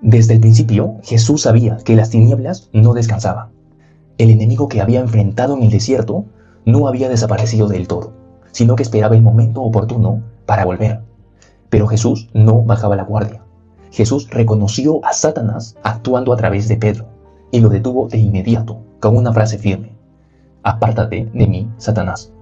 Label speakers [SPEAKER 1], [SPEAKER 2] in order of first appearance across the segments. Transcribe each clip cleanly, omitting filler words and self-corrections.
[SPEAKER 1] Desde el principio, Jesús sabía que las tinieblas no descansaban. El enemigo que había enfrentado en el desierto no había desaparecido del todo, sino que esperaba el momento oportuno para volver. Pero Jesús no bajaba la guardia. Jesús reconoció a Satanás actuando a través de Pedro y lo detuvo de inmediato con una frase firme: «Apártate de mí, Satanás».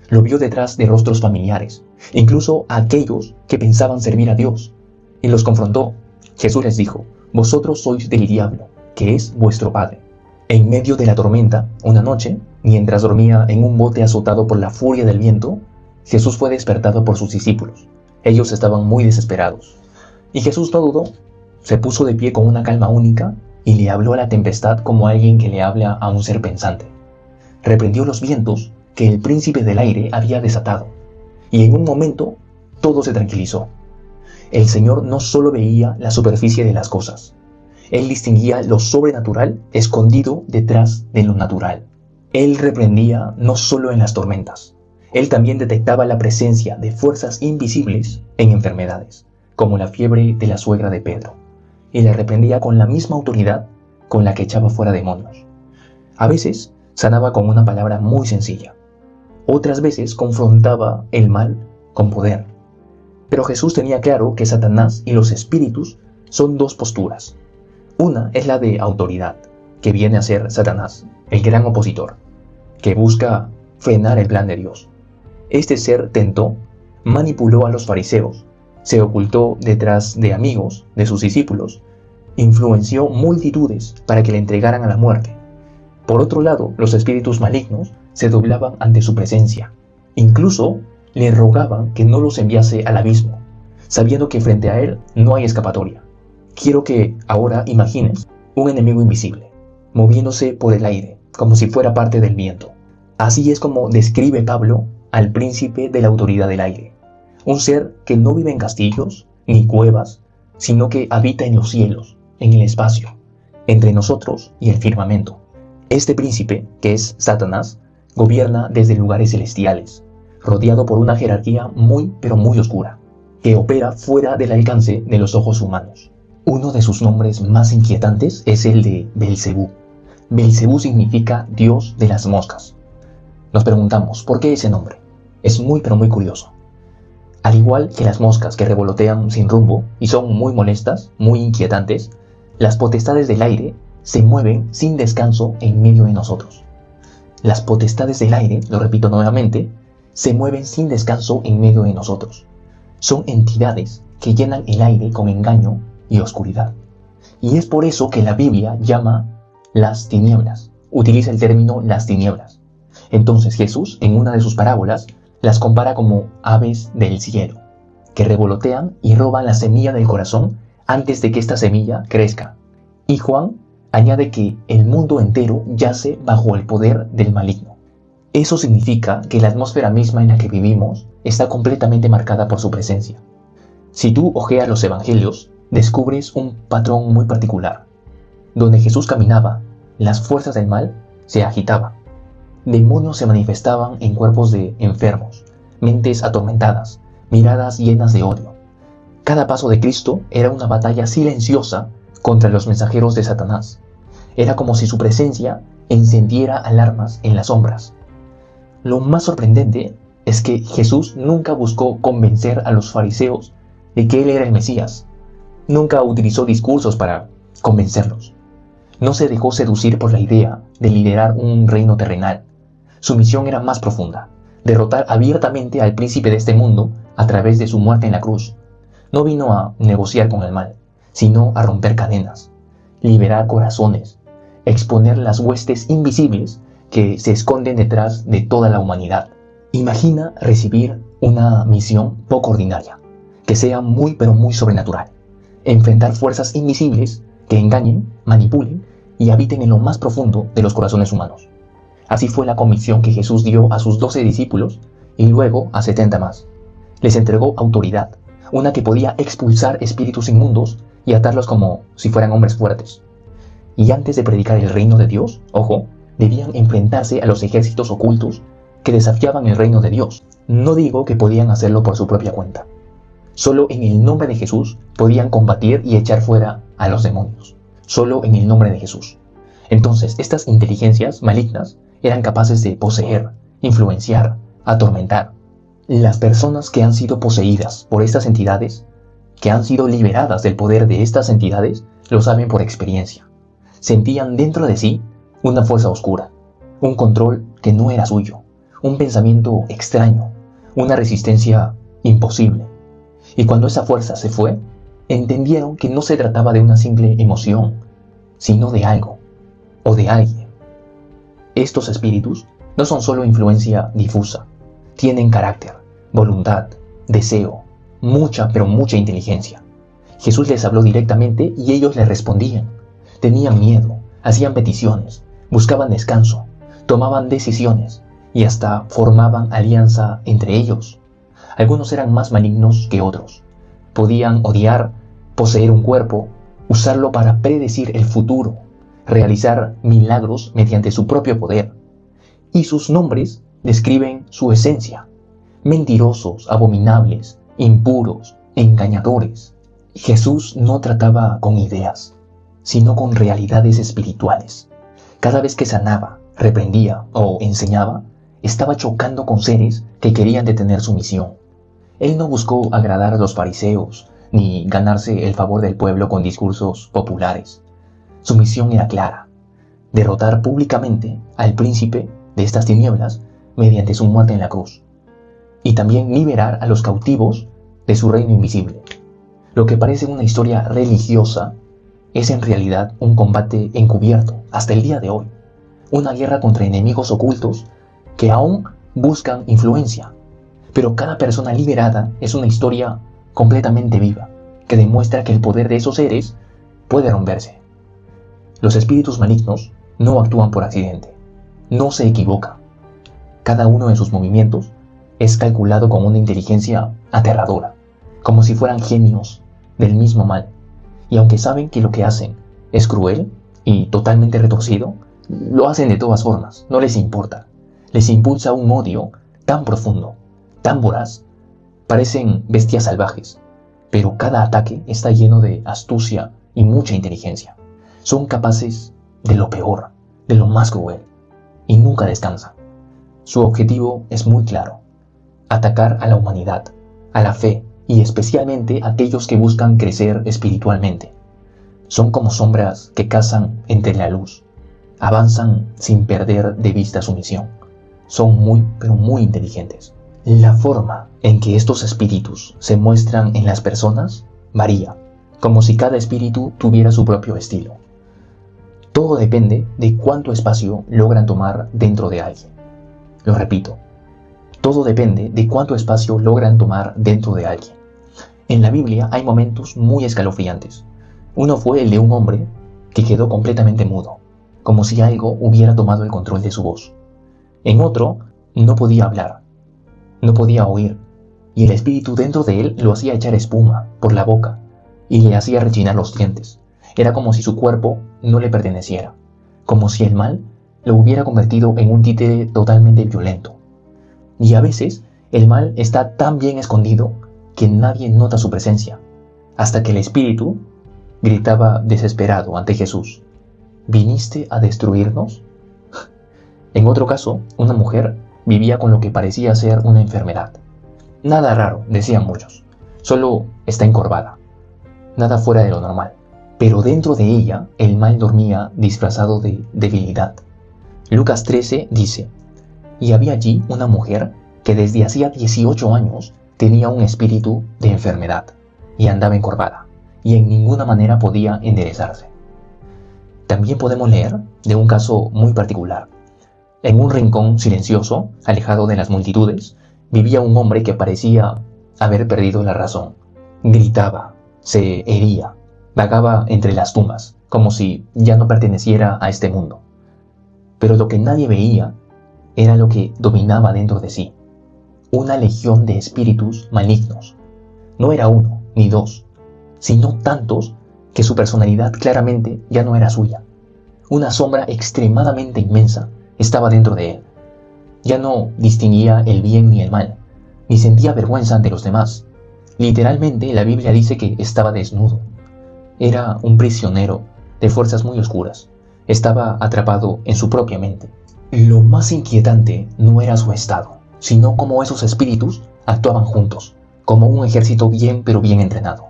[SPEAKER 1] Lo vio detrás de rostros familiares, incluso a aquellos que pensaban servir a Dios, y los confrontó. Jesús les dijo: «Vosotros sois del diablo, que es vuestro padre». En medio de la tormenta, una noche, mientras dormía en un bote azotado por la furia del viento, Jesús fue despertado por sus discípulos. Ellos estaban muy desesperados. Y Jesús no dudó, se puso de pie con una calma única y le habló a la tempestad como alguien que le habla a un ser pensante. Reprendió los vientos que el príncipe del aire había desatado, y en un momento todo se tranquilizó. El Señor no solo veía la superficie de las cosas, Él distinguía lo sobrenatural escondido detrás de lo natural. Él reprendía no solo en las tormentas, Él también detectaba la presencia de fuerzas invisibles en enfermedades, como la fiebre de la suegra de Pedro, y la reprendía con la misma autoridad con la que echaba fuera demonios. A veces sanaba con una palabra muy sencilla, otras veces confrontaba el mal con poder. Pero Jesús tenía claro que Satanás y los espíritus son dos posturas. Una es la de autoridad, que viene a ser Satanás, el gran opositor, que busca frenar el plan de Dios. Este ser tentó, manipuló a los fariseos, se ocultó detrás de amigos de sus discípulos, influenció multitudes para que le entregaran a la muerte. Por otro lado, los espíritus malignos se doblaban ante su presencia. Incluso le rogaban que no los enviase al abismo, sabiendo que frente a él no hay escapatoria. Quiero que ahora imagines un enemigo invisible, moviéndose por el aire, como si fuera parte del viento. Así es como describe Pablo al príncipe de la autoridad del aire, un ser que no vive en castillos ni cuevas, sino que habita en los cielos, en el espacio, entre nosotros y el firmamento. Este príncipe, que es Satanás, gobierna desde lugares celestiales, rodeado por una jerarquía muy pero muy oscura, que opera fuera del alcance de los ojos humanos. Uno de sus nombres más inquietantes es el de Belcebú. Belcebú significa Dios de las moscas. Nos preguntamos, ¿por qué ese nombre? Es muy pero muy curioso. Al igual que las moscas que revolotean sin rumbo y son muy molestas, muy inquietantes, las potestades del aire se mueven sin descanso en medio de nosotros. Las potestades del aire, lo repito nuevamente, se mueven sin descanso en medio de nosotros. Son entidades que llenan el aire con engaño y oscuridad. Y es por eso que la Biblia llama las tinieblas, utiliza el término las tinieblas. Entonces Jesús, en una de sus parábolas, las compara como aves del cielo, que revolotean y roban la semilla del corazón antes de que esta semilla crezca. Y Juan añade que el mundo entero yace bajo el poder del maligno. Eso significa que la atmósfera misma en la que vivimos está completamente marcada por su presencia. Si tú hojeas los evangelios, descubres un patrón muy particular. Donde Jesús caminaba, las fuerzas del mal se agitaban. Demonios se manifestaban en cuerpos de enfermos, mentes atormentadas, miradas llenas de odio. Cada paso de Cristo era una batalla silenciosa contra los mensajeros de Satanás. Era como si su presencia encendiera alarmas en las sombras. Lo más sorprendente es que Jesús nunca buscó convencer a los fariseos de que Él era el Mesías. Nunca utilizó discursos para convencerlos. No se dejó seducir por la idea de liderar un reino terrenal. Su misión era más profunda: derrotar abiertamente al príncipe de este mundo a través de su muerte en la cruz. No vino a negociar con el mal, sino a romper cadenas, liberar corazones, exponer las huestes invisibles que se esconden detrás de toda la humanidad. Imagina recibir una misión poco ordinaria, que sea muy pero muy sobrenatural. Enfrentar fuerzas invisibles que engañen, manipulen y habiten en lo más profundo de los corazones humanos. Así fue la comisión que Jesús dio a sus 12 discípulos y luego a 70 más. Les entregó autoridad, una que podía expulsar espíritus inmundos y atarlos como si fueran hombres fuertes. Y antes de predicar el reino de Dios, ojo, debían enfrentarse a los ejércitos ocultos que desafiaban el reino de Dios. No digo que podían hacerlo por su propia cuenta. Solo en el nombre de Jesús podían combatir y echar fuera a los demonios. Solo en el nombre de Jesús. Entonces, estas inteligencias malignas eran capaces de poseer, influenciar, atormentar. Las personas que han sido poseídas por estas entidades, que han sido liberadas del poder de estas entidades, lo saben por experiencia. Sentían dentro de sí una fuerza oscura, un control que no era suyo, un pensamiento extraño, una resistencia imposible. Y cuando esa fuerza se fue, entendieron que no se trataba de una simple emoción, sino de algo o de alguien. Estos espíritus no son solo influencia difusa, tienen carácter, voluntad, deseo, mucha pero mucha inteligencia. Jesús les habló directamente y ellos le respondían. Tenían miedo, hacían peticiones, buscaban descanso, tomaban decisiones y hasta formaban alianza entre ellos. Algunos eran más malignos que otros. Podían odiar, poseer un cuerpo, usarlo para predecir el futuro, realizar milagros mediante su propio poder. Y sus nombres describen su esencia. Mentirosos, abominables, impuros, engañadores. Jesús no trataba con ideas, sino con realidades espirituales. Cada vez que sanaba, reprendía o enseñaba, estaba chocando con seres que querían detener su misión. Él no buscó agradar a los fariseos, ni ganarse el favor del pueblo con discursos populares. Su misión era clara: derrotar públicamente al príncipe de estas tinieblas mediante su muerte en la cruz, y también liberar a los cautivos de su reino invisible. Lo que parece una historia religiosa es en realidad un combate encubierto hasta el día de hoy, una guerra contra enemigos ocultos que aún buscan influencia. Pero cada persona liberada es una historia completamente viva, que demuestra que el poder de esos seres puede romperse. Los espíritus malignos no actúan por accidente, no se equivocan. Cada uno de sus movimientos es calculado con una inteligencia aterradora, como si fueran genios del mismo mal. Y aunque saben que lo que hacen es cruel y totalmente retorcido, lo hacen de todas formas, no les importa. Les impulsa un odio tan profundo, tan voraz. Parecen bestias salvajes, pero cada ataque está lleno de astucia y mucha inteligencia. Son capaces de lo peor, de lo más cruel, y nunca descansan. Su objetivo es muy claro: atacar a la humanidad, a la fe, y especialmente a aquellos que buscan crecer espiritualmente. Son como sombras que cazan entre la luz, avanzan sin perder de vista su misión. Son muy, pero muy inteligentes. La forma en que estos espíritus se muestran en las personas varía, como si cada espíritu tuviera su propio estilo. Todo depende de cuánto espacio logran tomar dentro de alguien. Lo repito, todo depende de cuánto espacio logran tomar dentro de alguien. En la Biblia hay momentos muy escalofriantes. Uno fue el de un hombre que quedó completamente mudo, como si algo hubiera tomado el control de su voz. En otro, no podía hablar, no podía oír, y el espíritu dentro de él lo hacía echar espuma por la boca y le hacía rechinar los dientes. Era como si su cuerpo no le perteneciera, como si el mal lo hubiera convertido en un títere totalmente violento. Y a veces el mal está tan bien escondido que nadie nota su presencia, hasta que el espíritu gritaba desesperado ante Jesús: ¿viniste a destruirnos? En otro caso, una mujer vivía con lo que parecía ser una enfermedad. Nada raro, decían muchos, solo está encorvada, nada fuera de lo normal. Pero dentro de ella el mal dormía disfrazado de debilidad. Lucas 13 dice: y había allí una mujer que desde hacía 18 años tenía un espíritu de enfermedad y andaba encorvada, y en ninguna manera podía enderezarse. También podemos leer de un caso muy particular. En un rincón silencioso, alejado de las multitudes, vivía un hombre que parecía haber perdido la razón. Gritaba, se hería, vagaba entre las tumbas, como si ya no perteneciera a este mundo. Pero lo que nadie veía era lo que dominaba dentro de sí: una legión de espíritus malignos. No era uno ni dos, sino tantos que su personalidad claramente ya no era suya. Una sombra extremadamente inmensa estaba dentro de él. Ya no distinguía el bien ni el mal, ni sentía vergüenza ante los demás. Literalmente, la Biblia dice que estaba desnudo. Era un prisionero de fuerzas muy oscuras. Estaba atrapado en su propia mente. Lo más inquietante no era su estado, sino cómo esos espíritus actuaban juntos, como un ejército pero bien entrenado.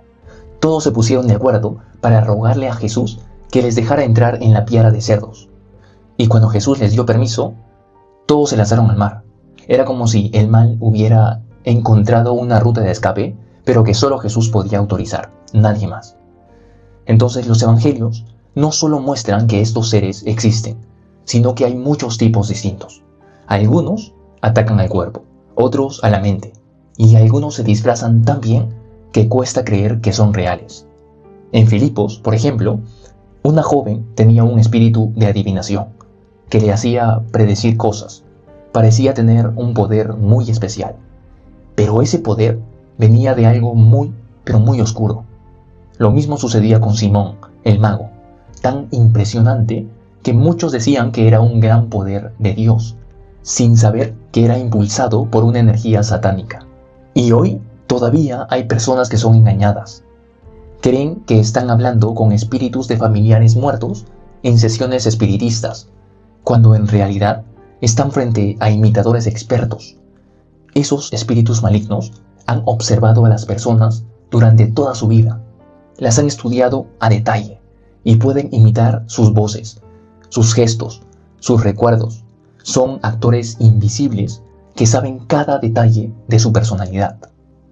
[SPEAKER 1] Todos se pusieron de acuerdo para rogarle a Jesús que les dejara entrar en la piara de cerdos. Y cuando Jesús les dio permiso, todos se lanzaron al mar. Era como si el mal hubiera encontrado una ruta de escape, pero que solo Jesús podía autorizar, nadie más. Entonces los evangelios no solo muestran que estos seres existen, sino que hay muchos tipos distintos. Algunos atacan al cuerpo, otros a la mente, y algunos se disfrazan tan bien que cuesta creer que son reales. En Filipos, por ejemplo, una joven tenía un espíritu de adivinación que le hacía predecir cosas. Parecía tener un poder muy especial, pero ese poder venía de algo pero muy oscuro. Lo mismo sucedía con Simón, el mago, tan impresionante que muchos decían que era un gran poder de Dios, sin saber que era impulsado por una energía satánica. Y hoy todavía hay personas que son engañadas. Creen que están hablando con espíritus de familiares muertos en sesiones espiritistas, cuando en realidad están frente a imitadores expertos. Esos espíritus malignos han observado a las personas durante toda su vida, las han estudiado a detalle y pueden imitar sus voces, sus gestos, sus recuerdos. Son actores invisibles que saben cada detalle de su personalidad.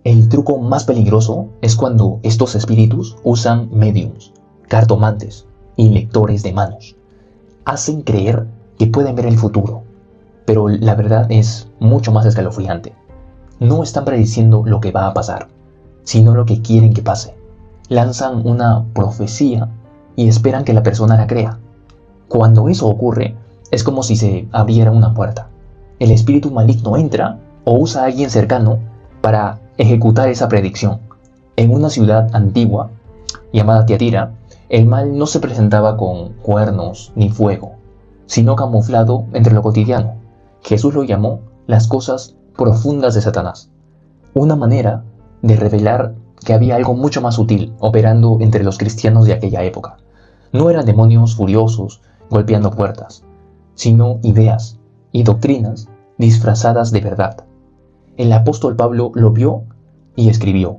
[SPEAKER 1] El truco más peligroso es cuando estos espíritus usan médiums, cartomantes y lectores de manos. Hacen creer que pueden ver el futuro, pero la verdad es mucho más escalofriante. No están prediciendo lo que va a pasar, sino lo que quieren que pase. Lanzan una profecía y esperan que la persona la crea. Cuando eso ocurre, es como si se abriera una puerta. El espíritu maligno entra o usa a alguien cercano para ejecutar esa predicción. En una ciudad antigua, llamada Tiatira, el mal no se presentaba con cuernos ni fuego, sino camuflado entre lo cotidiano. Jesús lo llamó las cosas profundas de Satanás. Una manera de revelar que había algo mucho más sutil operando entre los cristianos de aquella época. No eran demonios furiosos golpeando puertas, sino ideas y doctrinas disfrazadas de verdad. El apóstol Pablo lo vio y escribió: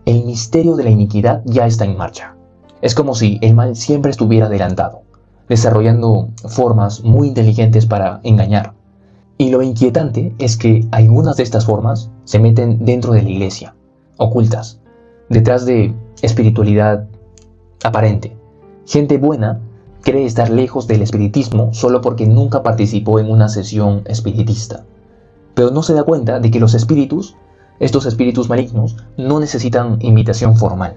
[SPEAKER 1] el misterio de la iniquidad ya está en marcha. Es como si el mal siempre estuviera adelantado, desarrollando formas muy inteligentes para engañar. Y lo inquietante es que algunas de estas formas se meten dentro de la iglesia, ocultas, detrás de espiritualidad aparente. Gente buena cree estar lejos del espiritismo solo porque nunca participó en una sesión espiritista. Pero no se da cuenta de que los espíritus, estos espíritus malignos, no necesitan invitación formal.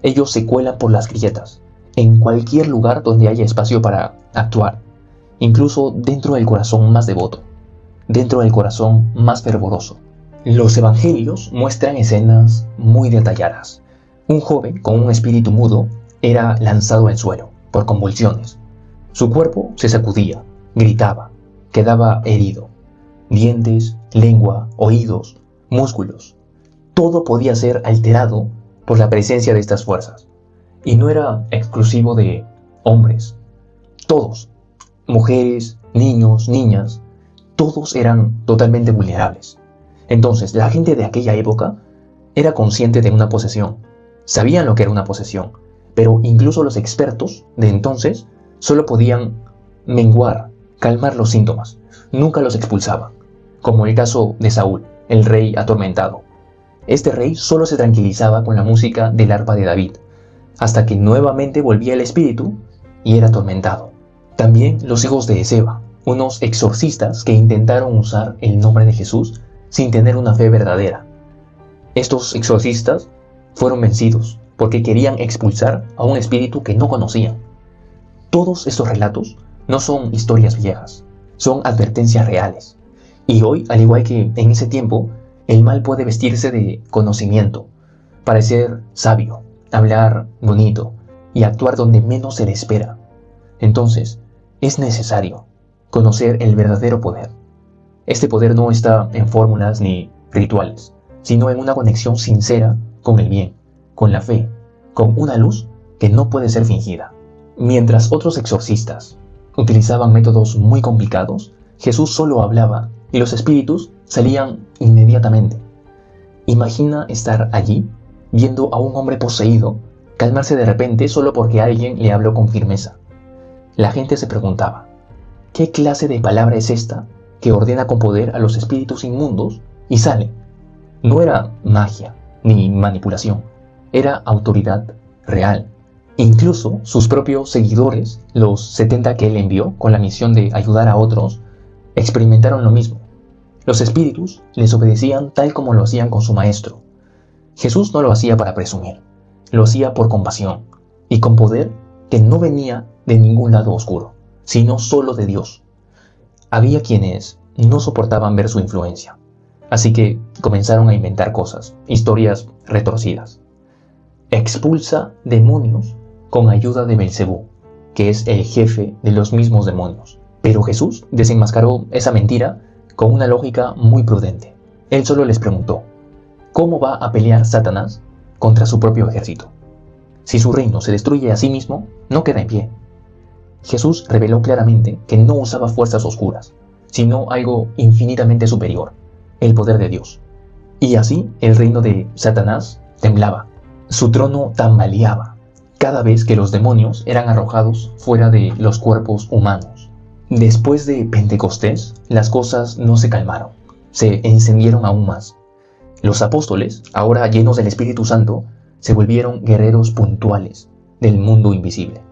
[SPEAKER 1] Ellos se cuelan por las grietas, en cualquier lugar donde haya espacio para actuar, incluso dentro del corazón más devoto, dentro del corazón más fervoroso. Los evangelios muestran escenas muy detalladas. Un joven con un espíritu mudo era lanzado al suelo por convulsiones. Su cuerpo se sacudía, gritaba, quedaba herido. Dientes, lengua, oídos, músculos. Todo podía ser alterado por la presencia de estas fuerzas. Y no era exclusivo de hombres. Todos, mujeres, niños, niñas, todos eran totalmente vulnerables. Entonces, la gente de aquella época era consciente de una posesión. Sabían lo que era una posesión, pero incluso los expertos de entonces solo podían menguar, calmar los síntomas. Nunca los expulsaban, como el caso de Saúl, el rey atormentado. Este rey solo se tranquilizaba con la música del arpa de David, hasta que nuevamente volvía el espíritu y era atormentado. También los hijos de Esceva, unos exorcistas que intentaron usar el nombre de Jesús sin tener una fe verdadera. Estos exorcistas fueron vencidos porque querían expulsar a un espíritu que no conocían. Todos estos relatos no son historias viejas, son advertencias reales. Y hoy, al igual que en ese tiempo, el mal puede vestirse de conocimiento, parecer sabio, hablar bonito y actuar donde menos se le espera. Entonces, es necesario conocer el verdadero poder. Este poder no está en fórmulas ni rituales, sino en una conexión sincera con el bien, con la fe, con una luz que no puede ser fingida. Mientras otros exorcistas utilizaban métodos muy complicados, Jesús solo hablaba y los espíritus salían inmediatamente. Imagina estar allí, viendo a un hombre poseído calmarse de repente solo porque alguien le habló con firmeza. La gente se preguntaba, ¿qué clase de palabra es esta que ordena con poder a los espíritus inmundos y sale? No era magia ni manipulación, era autoridad real. Incluso sus propios seguidores, los 70 que él envió con la misión de ayudar a otros, experimentaron lo mismo. Los espíritus les obedecían tal como lo hacían con su maestro. Jesús no lo hacía para presumir, lo hacía por compasión y con poder que no venía de ningún lado oscuro, sino solo de Dios. Había quienes no soportaban ver su influencia, así que comenzaron a inventar cosas, historias retorcidas. Expulsa demonios con ayuda de Belcebú, que es el jefe de los mismos demonios. Pero Jesús desenmascaró esa mentira con una lógica muy prudente. Él solo les preguntó, ¿cómo va a pelear Satanás contra su propio ejército? Si su reino se destruye a sí mismo, no queda en pie. Jesús reveló claramente que no usaba fuerzas oscuras, sino algo infinitamente superior, el poder de Dios. Y así el reino de Satanás temblaba, su trono tambaleaba, cada vez que los demonios eran arrojados fuera de los cuerpos humanos. Después de Pentecostés, las cosas no se calmaron, se encendieron aún más. Los apóstoles, ahora llenos del Espíritu Santo, se volvieron guerreros puntuales del mundo invisible.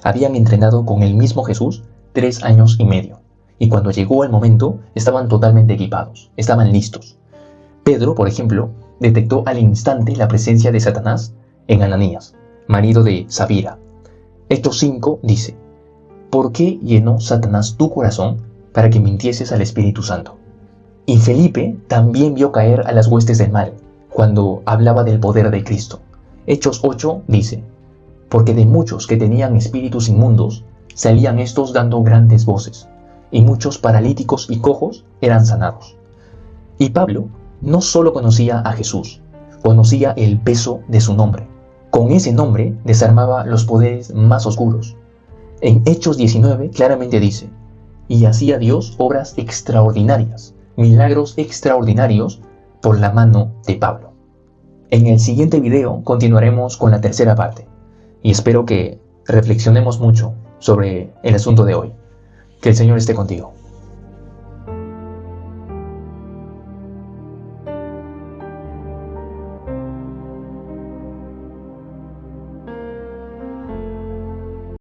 [SPEAKER 1] Habían entrenado con el mismo Jesús 3 años y medio, y cuando llegó el momento estaban totalmente equipados, estaban listos. Pedro, por ejemplo, detectó al instante la presencia de Satanás en Ananías, marido de Safira. Hechos 5 dice, ¿por qué llenó Satanás tu corazón para que mintieses al Espíritu Santo? Y Felipe también vio caer a las huestes del mal cuando hablaba del poder de Cristo. Hechos 8 dice, porque de muchos que tenían espíritus inmundos, salían estos dando grandes voces, y muchos paralíticos y cojos eran sanados. Y Pablo no solo conocía a Jesús, conocía el peso de su nombre. Con ese nombre desarmaba los poderes más oscuros. En Hechos 19 claramente dice, y hacía Dios obras extraordinarias, milagros extraordinarios por la mano de Pablo. En el siguiente video continuaremos con la tercera parte y espero que reflexionemos mucho sobre el asunto de hoy. Que el Señor esté contigo.